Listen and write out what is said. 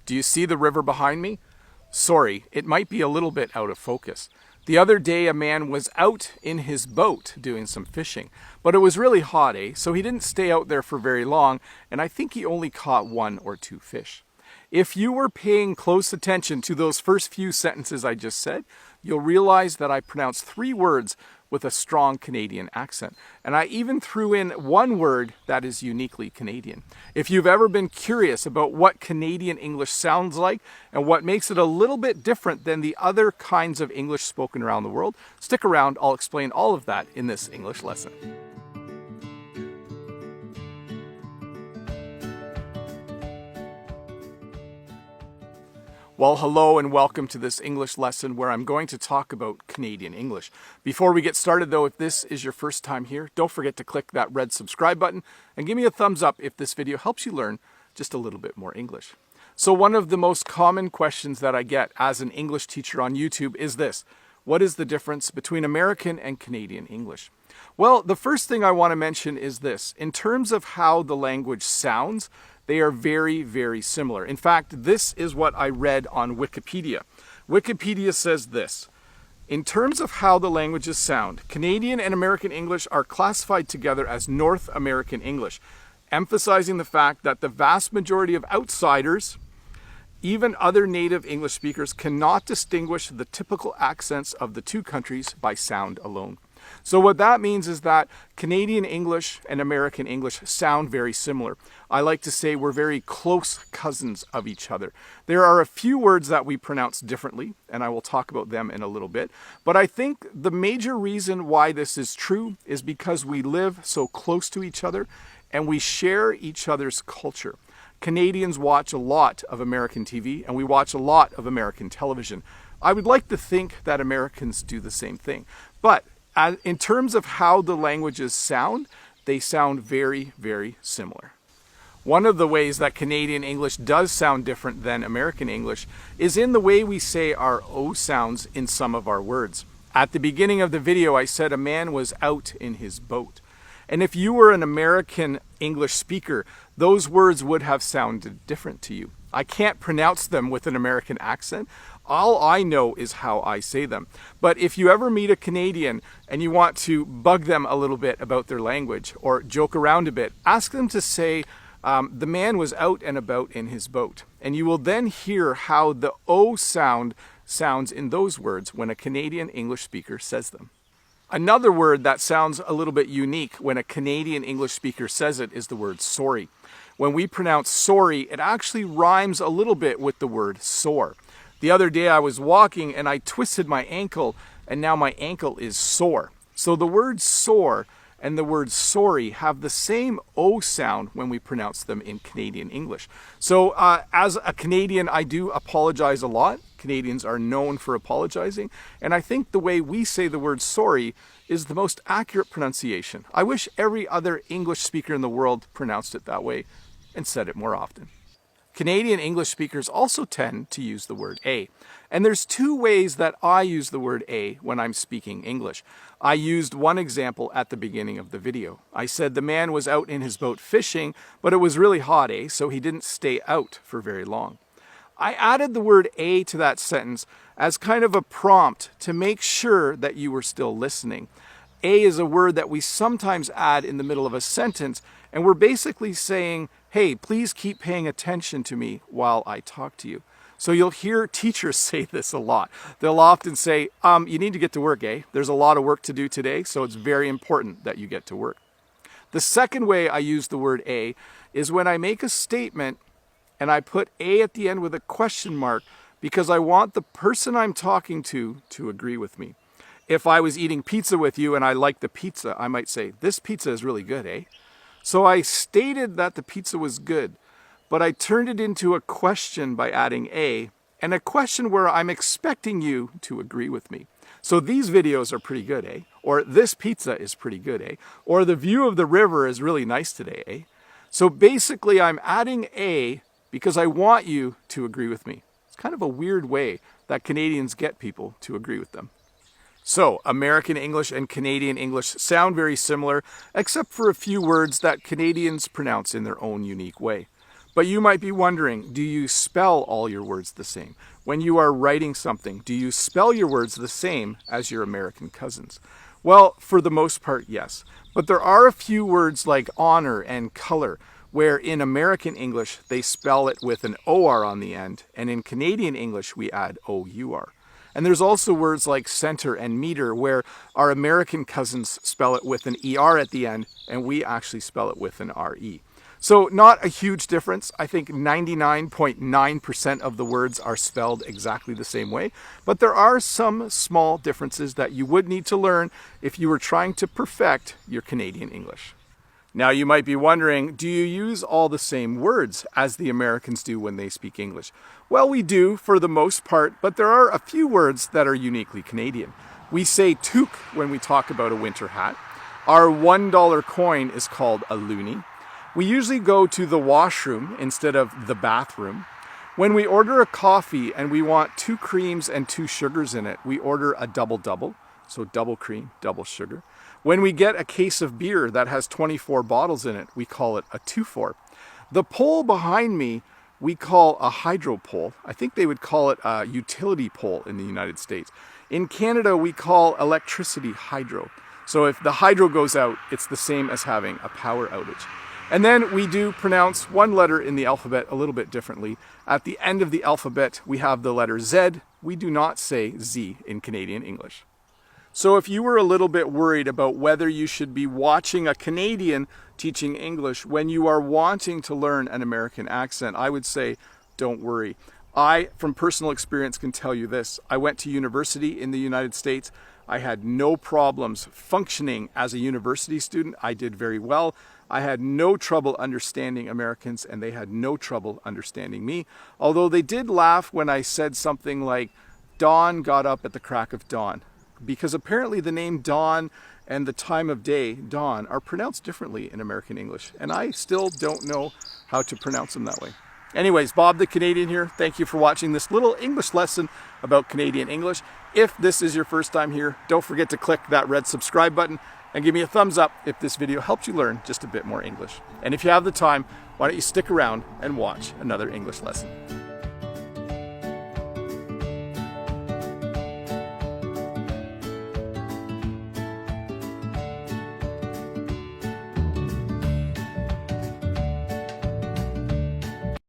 Do you see the river behind me? Sorry, it might be a little bit out of focus. The other day a man was out in his boat doing some fishing, but it was really hot, so he didn't stay out there for very long, and I think he only caught 1 or 2 fish. If you were paying close attention to those first few sentences I just said, you'll realize that I pronounced 3 words with a strong Canadian accent. And I even threw in 1 word that is uniquely Canadian. If you've ever been curious about what Canadian English sounds like and what makes it a little bit different than the other kinds of English spoken around the world, stick around, I'll explain all of that in this English lesson. Well, hello and welcome to this English lesson where I'm going to talk about Canadian English. Before we get started though, if this is your first time here, don't forget to click that red subscribe button and give me a thumbs up if this video helps you learn just a little bit more English. So one of the most common questions that I get as an English teacher on YouTube is this: what is the difference between American and Canadian English? Well, the first thing I want to mention is this. In terms of how the language sounds, they are very, very similar. In fact, this is what I read on Wikipedia. Wikipedia says this: in terms of how the languages sound, Canadian and American English are classified together as North American English, emphasizing the fact that the vast majority of outsiders, even other native English speakers, cannot distinguish the typical accents of the two countries by sound alone. So what that means is that Canadian English and American English sound very similar. I like to say we're very close cousins of each other. There are a few words that we pronounce differently, and I will talk about them in a little bit. But I think the major reason why this is true is because we live so close to each other and we share each other's culture. Canadians watch a lot of American TV and we watch a lot of American television. I would like to think that Americans do the same thing. But in terms of how the languages sound, they sound very, very similar. One of the ways that Canadian English does sound different than American English is in the way we say our O sounds in some of our words. At the beginning of the video, I said a man was out in his boat. And if you were an American English speaker, those words would have sounded different to you. I can't pronounce them with an American accent. All I know is how I say them. But if you ever meet a Canadian and you want to bug them a little bit about their language or joke around a bit, ask them to say, the man was out and about in his boat. And you will then hear how the O sounds in those words when a Canadian English speaker says them. Another word that sounds a little bit unique when a Canadian English speaker says it is the word sorry. When we pronounce sorry, it actually rhymes a little bit with the word sore. The other day I was walking and I twisted my ankle and now my ankle is sore. So the word sore and the word sorry have the same O sound when we pronounce them in Canadian English. So as a Canadian, I do apologize a lot. Canadians are known for apologizing. And I think the way we say the word sorry is the most accurate pronunciation. I wish every other English speaker in the world pronounced it that way and said it more often. Canadian English speakers also tend to use the word a. And there's 2 ways that I use the word a when I'm speaking English. I used one example at the beginning of the video. I said the man was out in his boat fishing, but it was really hot, so he didn't stay out for very long. I added the word a to that sentence as kind of a prompt to make sure that you were still listening. A is a word that we sometimes add in the middle of a sentence, and we're basically saying, hey, please keep paying attention to me while I talk to you. So you'll hear teachers say this a lot. They'll often say, you need to get to work, There's a lot of work to do today, so it's very important that you get to work. The second way I use the word a is when I make a statement and I put a at the end with a question mark because I want the person I'm talking to agree with me. If I was eating pizza with you and I like the pizza, I might say, this pizza is really good, So I stated that the pizza was good, but I turned it into a question by adding a, and a question where I'm expecting you to agree with me. So these videos are pretty good, Or this pizza is pretty good, Or the view of the river is really nice today, So basically I'm adding a because I want you to agree with me. It's kind of a weird way that Canadians get people to agree with them. So, American English and Canadian English sound very similar, except for a few words that Canadians pronounce in their own unique way. But you might be wondering, do you spell all your words the same? When you are writing something, do you spell your words the same as your American cousins? Well, for the most part, yes. But there are a few words like honor and color, where in American English they spell it with an OR on the end, and in Canadian English we add OUR. And there's also words like center and meter, where our American cousins spell it with an ER at the end, and we actually spell it with an RE. So not a huge difference. I think 99.9% of the words are spelled exactly the same way, but there are some small differences that you would need to learn if you were trying to perfect your Canadian English. Now you might be wondering, do you use all the same words as the Americans do when they speak English? Well, we do for the most part, but there are a few words that are uniquely Canadian. We say toque when we talk about a winter hat. Our $1 coin is called a loonie. We usually go to the washroom instead of the bathroom. When we order a coffee and we want 2 creams and 2 sugars in it, we order a double-double, so double cream, double sugar. When we get a case of beer that has 24 bottles in it, we call it a 2-4. The pole behind me, we call a hydro pole. I think they would call it a utility pole in the United States. In Canada, we call electricity hydro. So if the hydro goes out, it's the same as having a power outage. And then we do pronounce one letter in the alphabet a little bit differently. At the end of the alphabet, we have the letter Z. We do not say Z in Canadian English. So if you were a little bit worried about whether you should be watching a Canadian teaching English when you are wanting to learn an American accent, I would say, don't worry. I, from personal experience, can tell you this. I went to university in the United States. I had no problems functioning as a university student. I did very well. I had no trouble understanding Americans, and they had no trouble understanding me. Although they did laugh when I said something like, Dawn got up at the crack of dawn. Because apparently the name dawn and the time of day, dawn, are pronounced differently in American English. And I still don't know how to pronounce them that way. Anyways, Bob the Canadian here. Thank you for watching this little English lesson about Canadian English. If this is your first time here, don't forget to click that red subscribe button and give me a thumbs up if this video helped you learn just a bit more English. And if you have the time, why don't you stick around and watch another English lesson.